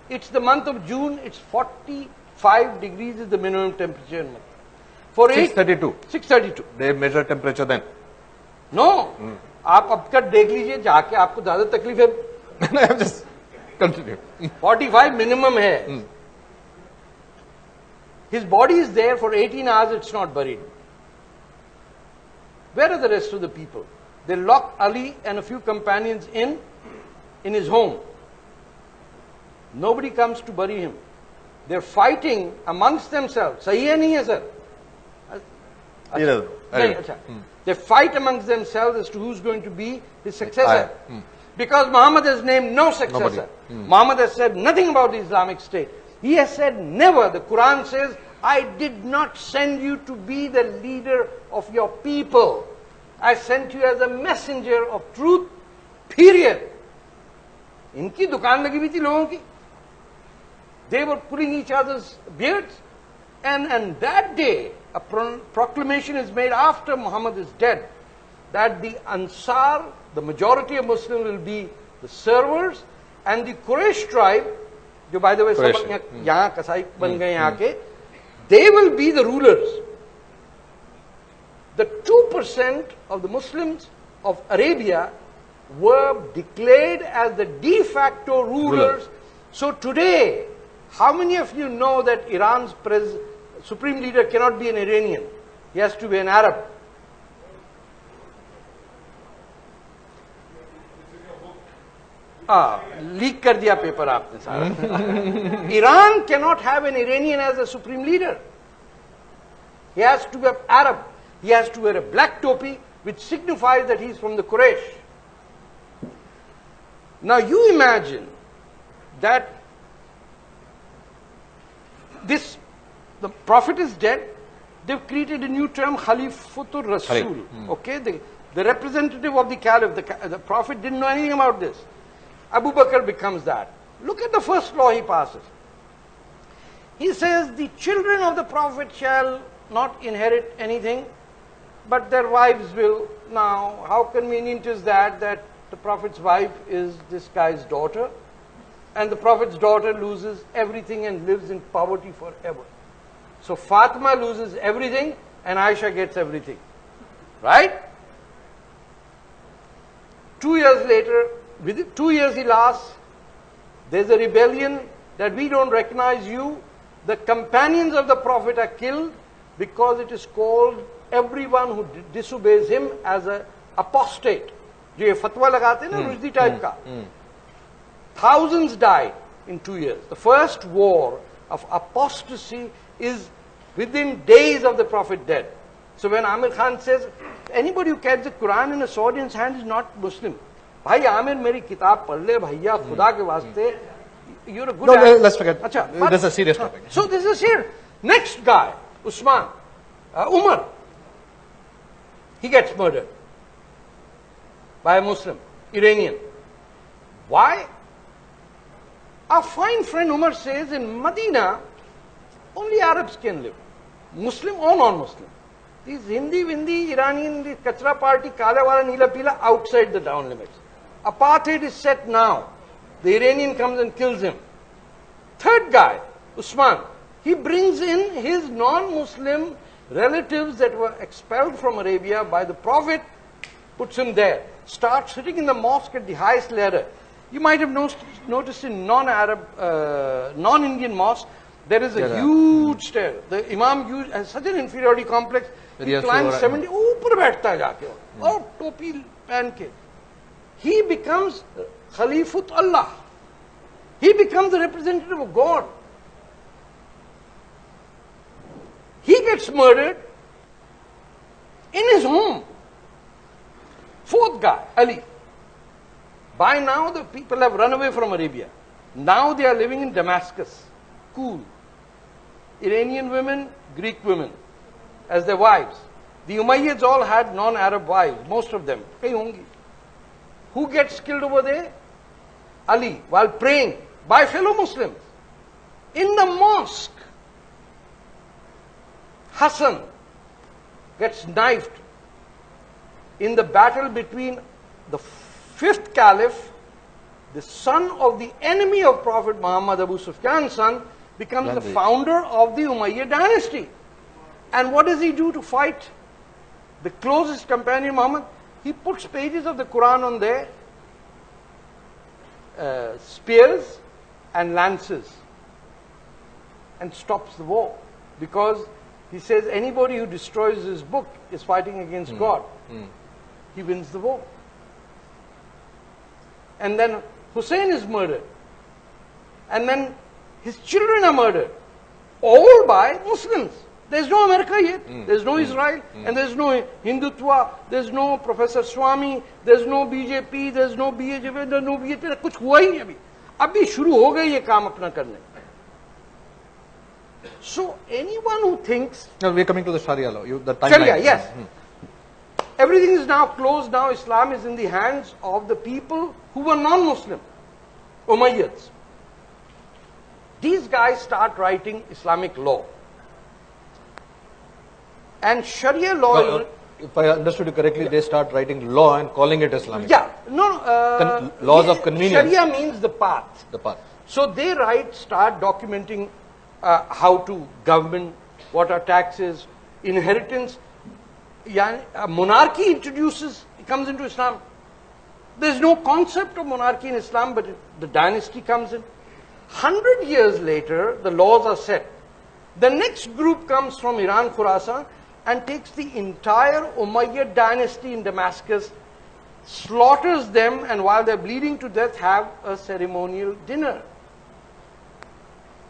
It's the month of June, it's 45 degrees is the minimum temperature in Makkah. For 632. 632. They measure temperature then. No. आप अब तक देख लीजिए जाके आपको ज्यादा तकलीफ है. I'm just continue. 45 minimum है. His body is there for 18 hours, it's not buried. Where are the rest of the people? They lock Ali and a few companions in his home. Nobody comes to bury him. They're fighting amongst themselves. Sahi hai nahi hai sir? They fight amongst themselves as to who's going to be his successor. Because Muhammad has named no successor. Muhammad has said nothing about the Islamic State. He has said never. The Quran says, I did not send you to be the leader of your people. I sent you as a messenger of truth, period. इनकी दुकान लगी हुई थी लोगों की. They were pulling each other's beards. And that day, a proclamation is made after Muhammad is dead, that the Ansar, the majority of Muslims, will be the servers, and the Quraysh tribe, जो by the way सब यहाँ कसाई बन गए यहाँ के, they will be the rulers. The 2% of the Muslims of Arabia were declared as the de facto rulers. So today, how many of you know that Iran's supreme leader cannot be an Iranian? He has to be an Arab. Leak कर दिया paper आपने सारा. Iran cannot have an Iranian as a supreme leader. He has to be an Arab. He has to wear a black topi, which signifies that he is from the Quraysh. Now you imagine that the Prophet is dead. They've created a new term, Khalifatul Rasul. Okay, the representative of the Caliph. The Prophet didn't know anything about this. Abu Bakr becomes that. Look at the first law he passes. He says, the children of the Prophet shall not inherit anything, but their wives will. Now, how convenient is that the Prophet's wife is this guy's daughter, and the Prophet's daughter loses everything and lives in poverty forever. So Fatima loses everything, and Aisha gets everything. Right? 2 years later, within 2 years elapse, there's a rebellion that we don't recognize you. The companions of the Prophet are killed because it is called everyone who disobeys him as an apostate. जो ये फतवा लगाते हैं ना Rushdie type का. Thousands died in 2 years. The first war of apostasy is within days of the Prophet dead. So when Amir Khan says, anybody who carries the Quran in a sword in his hand is not Muslim. भाई आमिर मेरी किताब पढ़ ले भैया खुदा के वास्ते. You're a good actor. Let's forget. अच्छा, this is a serious topic. So this is here. Next guy, Umar. He gets murdered by a Muslim, Iranian. Why? Our fine friend Umar says in Medina, only Arabs can live. Muslim or non-Muslim. These Hindi, Iranian, the Kachra party, Kala wala, Neela Pila, outside the town limits. Apartheid is set now. The Iranian comes and kills him. Third guy, Usman, he brings in his non-Muslim relatives that were expelled from Arabia by the Prophet, puts him there. Starts sitting in the mosque at the highest ladder. You might have noticed in non-Arab, non-Indian mosques, there is a huge stair. The Imam has such an inferiority complex. He climbs 70, ऊपर बैठता है जाके और टोपी पहन के. He becomes Khalifut Allah. He becomes the representative of God. He gets murdered in his home. Fourth guy, Ali. By now the people have run away from Arabia. Now they are living in Damascus. Cool. Iranian women, Greek women as their wives. The Umayyads all had non-Arab wives, most of them. Who gets killed over there? Ali, while praying by fellow Muslims. In the mosque, Hassan gets knifed in the battle between the fifth caliph, the son of the enemy of Prophet Muhammad, Abu Sufyan's son, becomes the founder of the Umayyad dynasty. And what does he do to fight the closest companion, Muhammad? He puts pages of the Quran on their spears and lances and stops the war. Because he says anybody who destroys this book is fighting against God. He wins the war. And then Hussein is murdered. And then his children are murdered. All by Muslims. There's no America yet. There's no Israel. And there's no Hindutva. There's no Professor Swami. There's no BJP. There's no BJP. There's no BJP. कुछ हुआ ही नहीं अभी. अभी शुरू हो गई ये काम अपना करने. So anyone who thinks... No, we're coming to the Sharia law. The timeline. Sharia, yes. Everything is now closed. Now Islam is in the hands of the people who were non-Muslim. Umayyads. These guys start writing Islamic law. And Sharia law... if I understood you correctly, they start writing law and calling it Islamic. Yeah. No. Laws of convenience. Sharia means the path. The path. So they start documenting how to govern, what are taxes, inheritance. Monarchy comes into Islam. There's no concept of monarchy in Islam, but the dynasty comes in. 100 years later, the laws are set. The next group comes from Iran, Khurasan, and takes the entire Umayyad dynasty in Damascus, slaughters them, and while they're bleeding to death, have a ceremonial dinner.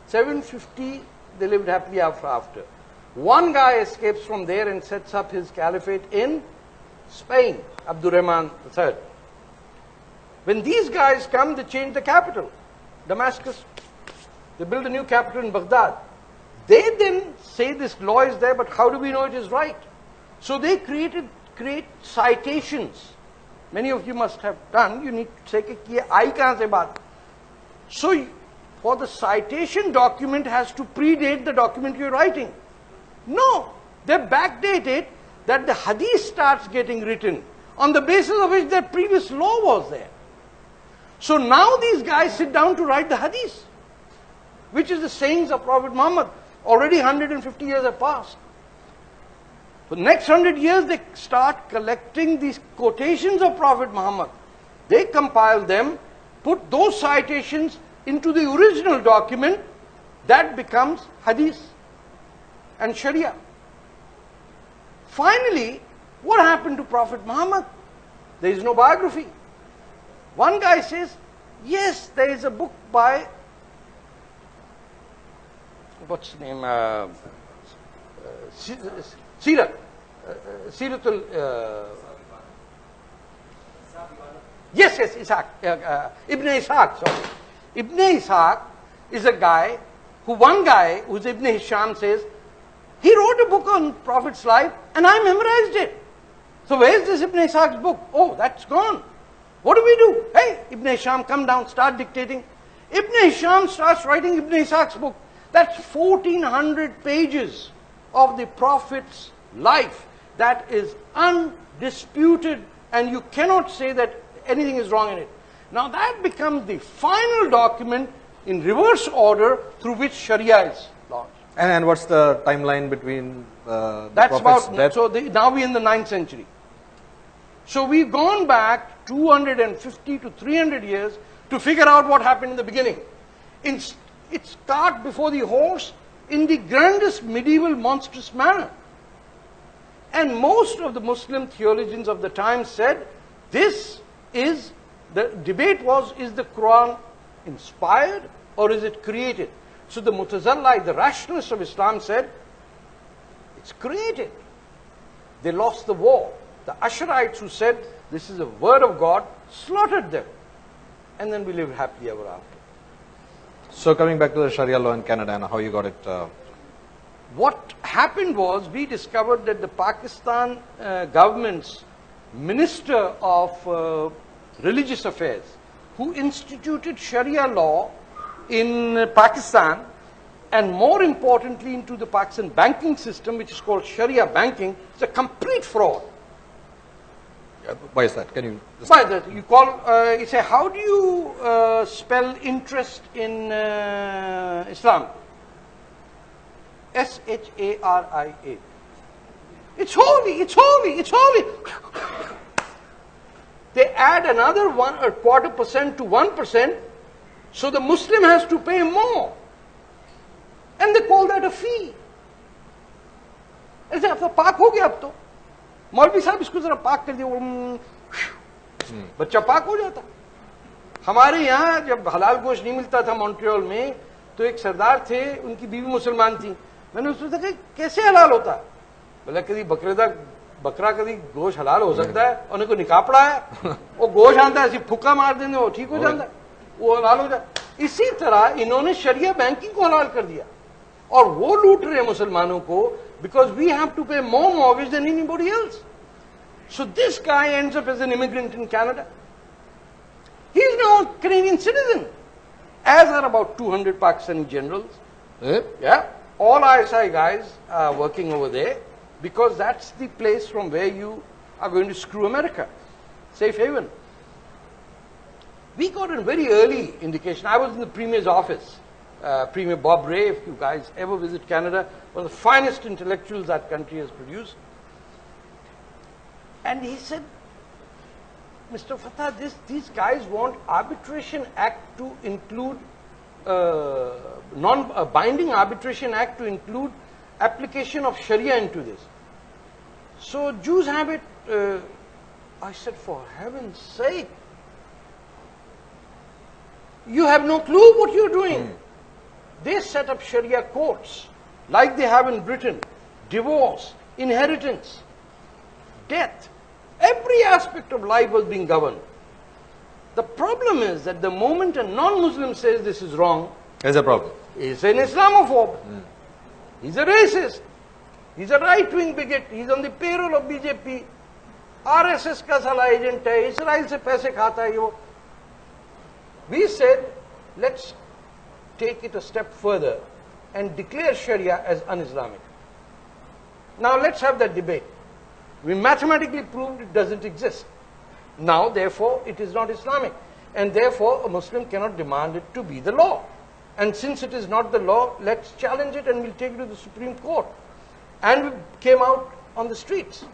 750, they lived happily ever after. One guy escapes from there and sets up his caliphate in Spain, Abdurrahman III. When these guys come, they change the capital, Damascus. They build a new capital in Baghdad. They then say this law is there, but how do we know it is right? So they create citations. Many of you must have done. You need to check it. I can't say about. So for the citation document has to predate the document you're writing. No, they backdate it that the hadith starts getting written on the basis of which their previous law was there. So now these guys sit down to write the hadith, which is the sayings of Prophet Muhammad. Already 150 years have passed. For the next 100 years, they start collecting these quotations of Prophet Muhammad. They compile them, put those citations into the original document, that becomes hadith and Sharia. Finally, what happened to Prophet Muhammad? There is no biography. One guy says, yes, there is a book by, what's the name? Siratul, yes, Ishaq, Ibn Ishaq, sorry. Ibn Ishaq is a guy one guy who's Ibn Hisham says, he wrote a book on Prophet's life and I memorized it. So where's this Ibn Ishaq's book? Oh, that's gone. What do we do? Hey, Ibn Hisham, come down, start dictating. Ibn Hisham starts writing Ibn Ishaq's book. That's 1400 pages of the Prophet's life. That is undisputed and you cannot say that anything is wrong in it. Now that becomes the final document in reverse order through which Sharia is launched. And what's the timeline between the That's Prophet's about, death? so now we're in the 9th century. So we've gone back 250 to 300 years to figure out what happened in the beginning. It's cart before the horse in the grandest medieval monstrous manner. And most of the Muslim theologians of the time said, this is, the debate was, is the Quran inspired or is it created? So the Mutazallah, the rationalists of Islam said, it's created. They lost the war. The Asharites who said, this is a word of God, slaughtered them. And then we lived happily ever after. So coming back to the Sharia law in Canada and how you got it. What happened was, we discovered that the Pakistan government's Minister of Religious Affairs, who instituted Sharia law in Pakistan, and more importantly into the Pakistan banking system, which is called Sharia banking, is a complete fraud. Why is that? Can you? Why that? You call, you say, how do you spell interest in Islam? S-H-A-R-I-A. It's holy, it's holy, it's holy. They add another 1.25% to 1%, so the Muslim has to pay more. And they call that a fee. ऐसे अब तो पाक हो गया अब तो मौलवी साहब इसको जरा पाक कर दिया बच्चा पाक हो जाता हमारे यहाँ जब हलाल गोश्त नहीं मिलता था मॉन्ट्रियल में तो एक सरदार थे उनकी बीवी मुसलमान थी मैंने उससे पूछा कैसे हलाल होता बोला कभी बकरा कभी गोश्त हलाल हो सकता है उन्हें को निकापड़ा है वो गोश्त आता है ऐसी फुक्का मार देने वो ठीक हो जाता है वो हलाल हो जाता इसी तरह इन्होंने शरिया बैंकिंग को हलाल कर दिया और वो लूट रहे मुसलमानों को because we have to pay more mortgage than anybody else. So this guy ends up as an immigrant in Canada. He is now a Canadian citizen, as are about 200 Pakistani generals. Yeah, all ISI guys are working over there because that's the place from where you are going to screw America. Safe haven. We got a very early indication. I was in the Premier's office. Premier Bob Rae, if you guys ever visit Canada, one of the finest intellectuals that country has produced. And he said, Mr. Fatah, these guys want Arbitration Act to include, binding Arbitration Act to include application of Sharia into this. So Jews have it, I said, for heaven's sake, you have no clue what you're doing. They set up Sharia courts, like they have in Britain, divorce, inheritance, death. Every aspect of life was being governed. The problem is that the moment a non-Muslim says this is wrong, there's a problem. He's an Islamophobe. He's a racist. He's a right-wing bigot. He's on the payroll of BJP. RSS का साला agent है. Israel से पैसे खाता है वो. We said, let's take it a step further and declare Sharia as un-Islamic. Now let's have that debate. We mathematically proved it doesn't exist. Now, therefore, it is not Islamic. And therefore, a Muslim cannot demand it to be the law. And since it is not the law, let's challenge it and we'll take it to the Supreme Court. And we came out on the streets.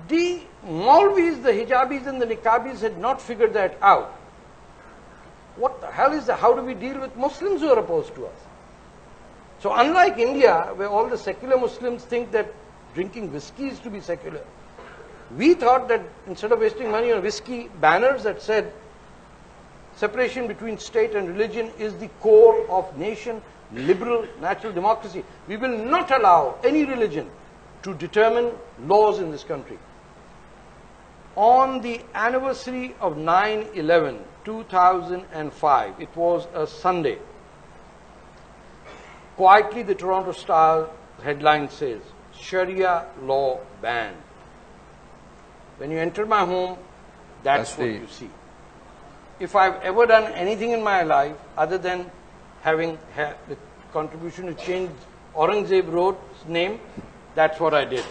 The Maulvis, the Hijabis and the Niqabis had not figured that out. What the hell is that? How do we deal with Muslims who are opposed to us? So unlike India, where all the secular Muslims think that drinking whiskey is to be secular, we thought that instead of wasting money on whiskey, banners that said separation between state and religion is the core of nation, liberal, natural democracy. We will not allow any religion to determine laws in this country. On the anniversary of 9/11, 2005, it was a Sunday. Quietly, the Toronto Star headline says, Sharia law banned. When you enter my home, that's what you see. If I've ever done anything in my life other than having had the contribution to change Aurangzeb Road's name, that's what I did.